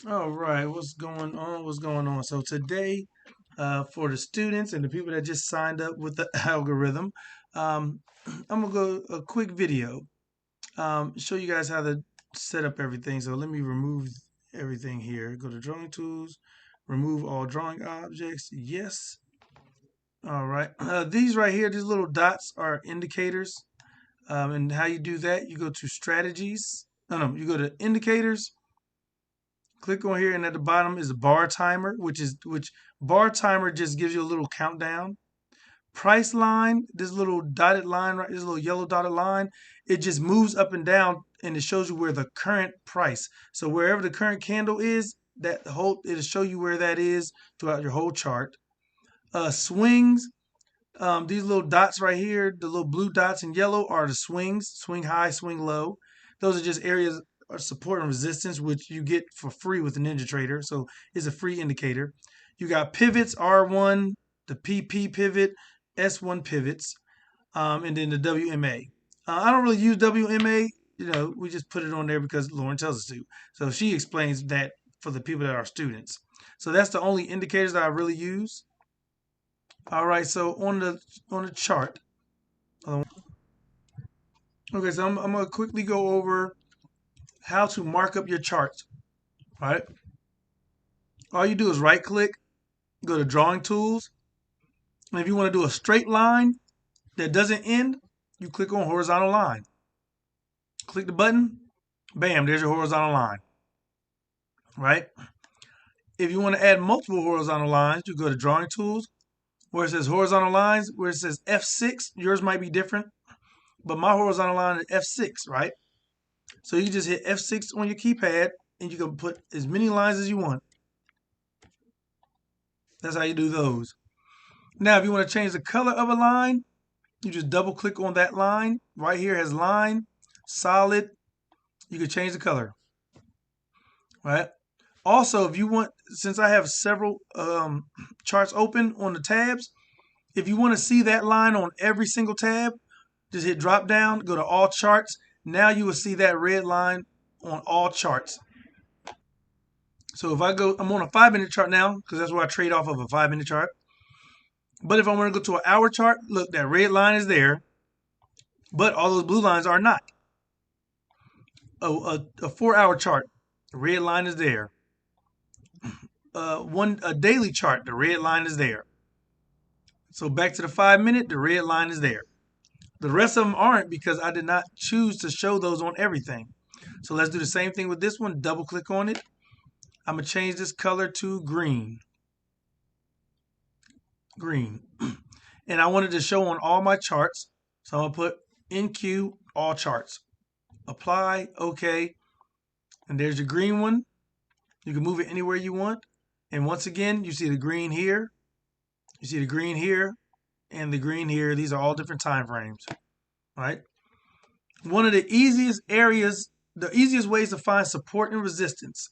All right, what's going on? What's going on? So today, for the students and the people that just signed up with the algorithm, um, I'm gonna go a quick video, show you guys how to set up everything. So let me remove everything here. Go to drawing tools, remove all drawing objects. Yes. All right. These right here, these little dots are indicators. And how you do that, you go to strategies. No, you go to indicators. Click on here, and at the bottom is a bar timer, which bar timer just gives you a little countdown. Price line, this little dotted line, right, this little yellow dotted line, it just moves up and down, and it shows you where the current price. So wherever the current candle is, it'll show you where that is throughout your whole chart. Swings, these little dots right here, the little blue dots in yellow are the swings, swing high, swing low. Those are just areas of support and resistance, which you get for free with the NinjaTrader. So it's a free indicator. You got pivots, R1, the PP pivot, S1 pivots, and then the WMA. I don't really use WMA. We just put it on there because Lauren tells us to. So she explains that for the people that are students. So that's the only indicators that I really use. All right, so on the chart, okay, so I'm gonna quickly go over how to mark up your charts. All right, all you do is right click, go to drawing tools, and if you want to do a straight line that doesn't end, you click on horizontal line. Click the button, bam, there's your horizontal line. Right? If you want to add multiple horizontal lines, you go to drawing tools, where it says horizontal lines, where it says F6. Yours might be different, but my horizontal line is F6, right? So you just hit F6 on your keypad, and you can put as many lines as you want. That's how you do those. Now, if you want to change the color of a line, you just double click on that line. Right here has line, solid. You can change the color, right? Also, if you want, since I have several charts open on the tabs, if you want to see that line on every single tab, just hit drop down, go to all charts. Now you will see that red line on all charts. So if I go, I'm on a 5-minute chart now because that's where I trade off of a 5-minute chart. But if I want to go to an hour chart, look, that red line is there, but all those blue lines are not. A 4-hour chart, the red line is there. A daily chart, the red line is there. So back to the 5-minute, the red line is there. The rest of them aren't because I did not choose to show those on everything. So let's do the same thing with this one. Double click on it. I'm going to change this color to green. Green. And I wanted to show on all my charts. So I'm going to put NQ all charts. Apply, OK. And there's your green one. You can move it anywhere you want. And once again, you see the green here. You see the green here and the green here. These are all different time frames. Right? One of the easiest ways to find support and resistance,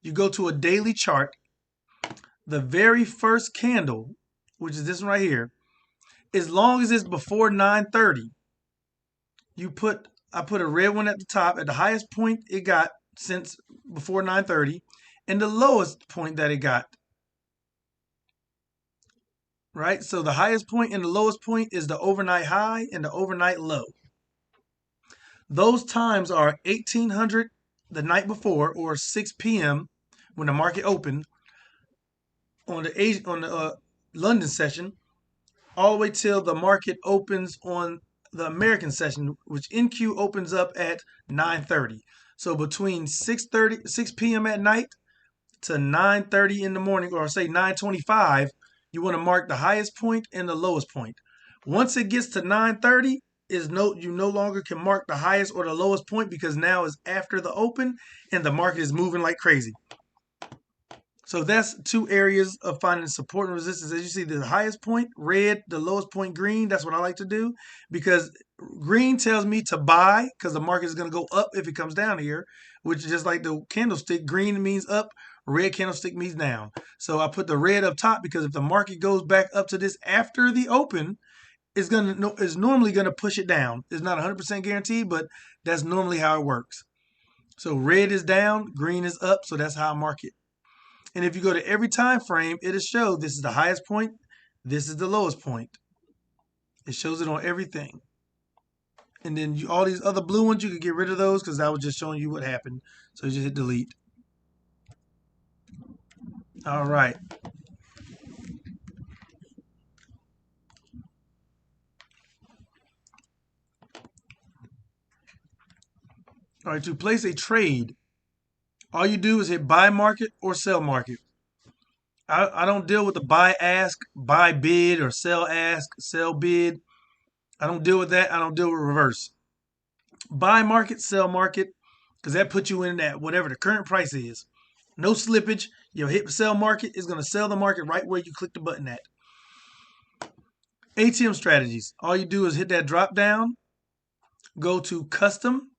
you go to a daily chart. The very first candle, which is this one right here, as long as it's before 9:30, I put a red one at the top at the highest point it got since before 9:30 and the lowest point that it got. Right? So the highest point and the lowest point is the overnight high and the overnight low. Those times are 1800 the night before or 6 p.m. when the market opened on the London session, all the way till the market opens on the American session, which NQ opens up at 9:30. So between 6 p.m. at night to 9:30 in the morning, or say 9:25, you want to mark the highest point and the lowest point. Once it gets to 9:30, you no longer can mark the highest or the lowest point because now is after the open and the market is moving like crazy. So that's two areas of finding support and resistance. As you see, the highest point red, the lowest point green. That's what I like to do because green tells me to buy because the market is going to go up if it comes down here, which is just like the candlestick. Green means up, red candlestick means down. So I put the red up top because if the market goes back up to this after the open, it's normally going to push it down. It's not 100% guaranteed, but that's normally how it works. So red is down, green is up, so that's how I mark it. And if you go to every time frame, it'll show this is the highest point, this is the lowest point. It shows it on everything. And then all these other blue ones, you can get rid of those because that was just showing you what happened. So you just hit delete. All right. All right, to place a trade, all you do is hit buy market or sell market. I don't deal with the buy ask, buy bid, or sell ask, sell bid. I don't deal with that. I don't deal with reverse. Buy market, sell market, because that puts you in that whatever the current price is. No slippage. You'll hit sell market, it's going to sell the market right where you click the button at. ATM strategies. All you do is hit that drop down, go to custom.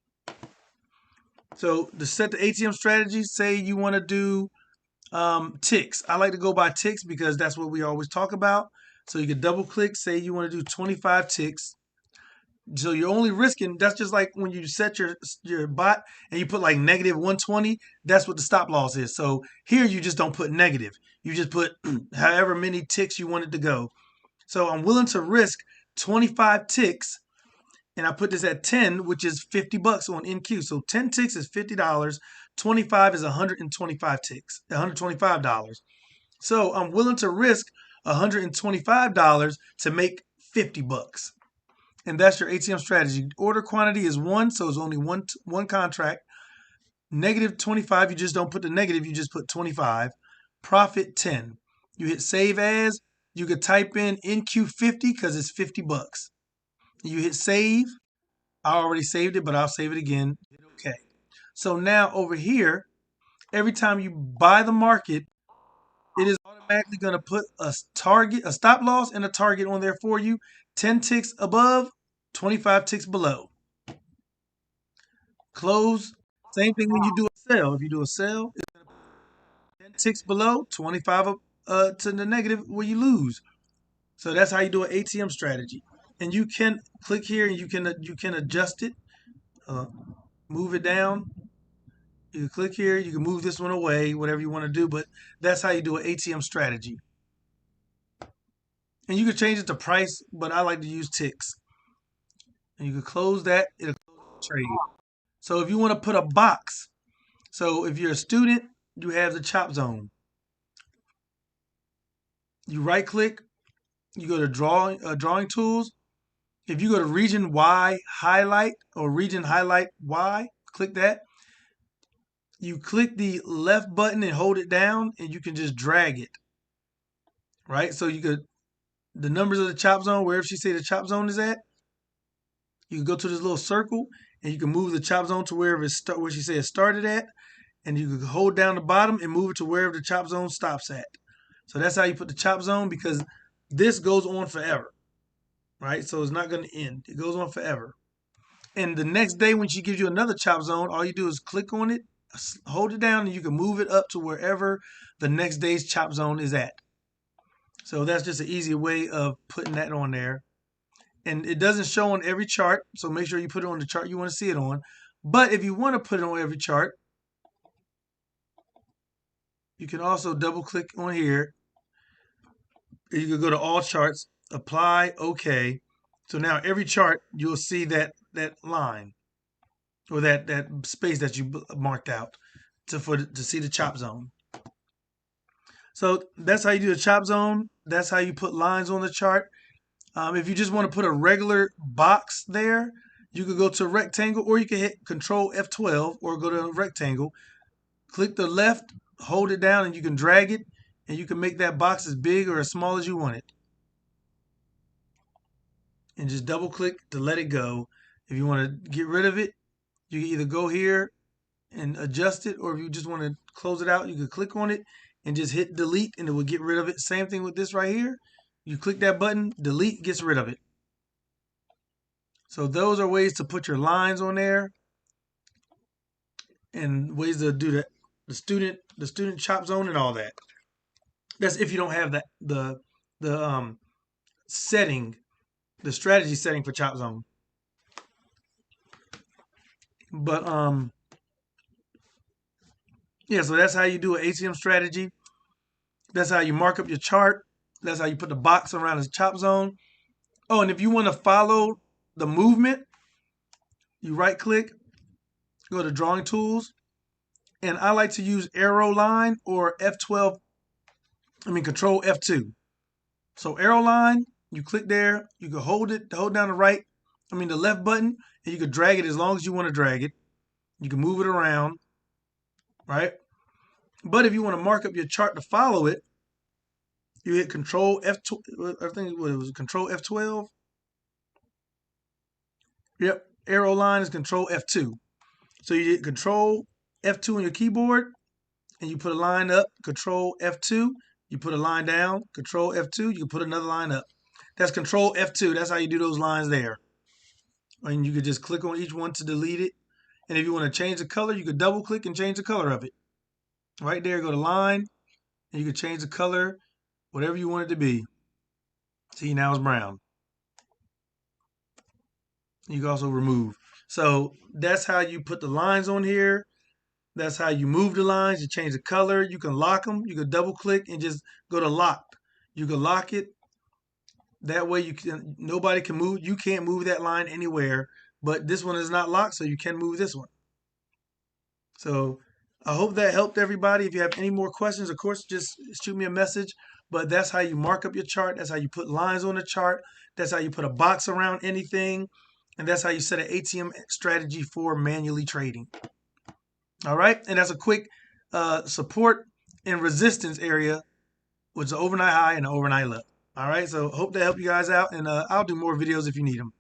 So to set the ATM strategy, say you want to do ticks. I like to go by ticks because that's what we always talk about. So you can double click, say you want to do 25 ticks. So you're only risking, that's just like when you set your bot and you put like negative 120, that's what the stop loss is. So here you just don't put negative. You just put however many ticks you want it to go. So I'm willing to risk 25 ticks, and I put this at 10, which is 50 bucks on NQ. So 10 ticks is $50, 25 is 125 ticks, $125. So I'm willing to risk $125 to make 50 bucks. And that's your ATM strategy. Order quantity is 1, so it's only one contract. Negative 25, you just don't put the negative, you just put 25. Profit 10. You hit save as. You could type in NQ50 because it's 50 bucks. You hit save. I already saved it, but I'll save it again. Hit OK. So now over here, every time you buy the market, it is automatically going to put a target, a stop loss, and a target on there for you. 10 ticks above, 25 ticks below. Close. Same thing when you do a sell. If you do a sell, it's 10 ticks below, 25 to the negative where you lose. So that's how you do an ATM strategy. And you can click here and you can adjust it, move it down. You can click here, you can move this one away, whatever you want to do, but that's how you do an ATM strategy. And you can change it to price, but I like to use ticks. And you can close that, it'll close the trade. So if you want to put a box, so if you're a student, you have the chop zone. You right click, you go to drawing tools. If you go to region Y highlight or region highlight Y, click that. You click the left button and hold it down, and you can just drag it. Right? So you could, the numbers of the chop zone, wherever she say the chop zone is at, you can go to this little circle and you can move the chop zone to wherever where she said it started at, and you can hold down the bottom and move it to wherever the chop zone stops at. So that's how you put the chop zone, because this goes on forever, right? So it's not going to end. It goes on forever. And the next day when she gives you another chop zone, all you do is click on it, hold it down, and you can move it up to wherever the next day's chop zone is at. So that's just an easy way of putting that on there. And it doesn't show on every chart, so make sure you put it on the chart you want to see it on. But if you want to put it on every chart, you can also double click on here. You can go to all charts, apply, OK. So now every chart, you'll see that line or that space that you marked out to see the chop zone. So that's how you do the chop zone. That's how you put lines on the chart. If you just want to put a regular box there, you could go to rectangle, or you can hit Control F12 or go to rectangle. Click the left, hold it down, and you can drag it, and you can make that box as big or as small as you want it. And just double click to let it go. If you want to get rid of it, you can either go here and adjust it, or if you just want to close it out, you can click on it and just hit delete, and it will get rid of it. Same thing with this right here. You click that button, delete, gets rid of it. So those are ways to put your lines on there, and ways to do the student chop zone and all that. That's if you don't have the setting, the strategy setting for chop zone. But Yeah, so that's how you do an ATM strategy. That's how you mark up your chart. That's how you put the box around the chop zone. Oh, and if you want to follow the movement, you right click, go to drawing tools, and I like to use arrow line or F12, control F2. So arrow line, you click there, you can hold down the left button, and you can drag it as long as you want to drag it. You can move it around, right? But if you want to mark up your chart to follow it, you hit Control F12. I think it was Control F12. Yep. Arrow line is Control F2. So you hit Control F2 on your keyboard, and you put a line up. Control F2. You put a line down. Control F2. You can put another line up. That's Control F2. That's how you do those lines there. And you could just click on each one to delete it. And if you want to change the color, you could double click and change the color of it. Right there, go to line, and you can change the color, whatever you want it to be. See, now it's brown. You can also remove. So that's how you put the lines on here. That's how you move the lines. You change the color. You can lock them. You can double click and just go to lock. You can lock it. That way nobody can move. You can't move that line anywhere. But this one is not locked, so you can move this one. So I hope that helped everybody. If you have any more questions, of course, just shoot me a message. But that's how you mark up your chart. That's how you put lines on the chart. That's how you put a box around anything. And that's how you set an ATM strategy for manually trading. All right. And that's a quick support and resistance area, which is an overnight high and an overnight low. All right. So hope that helped you guys out. And I'll do more videos if you need them.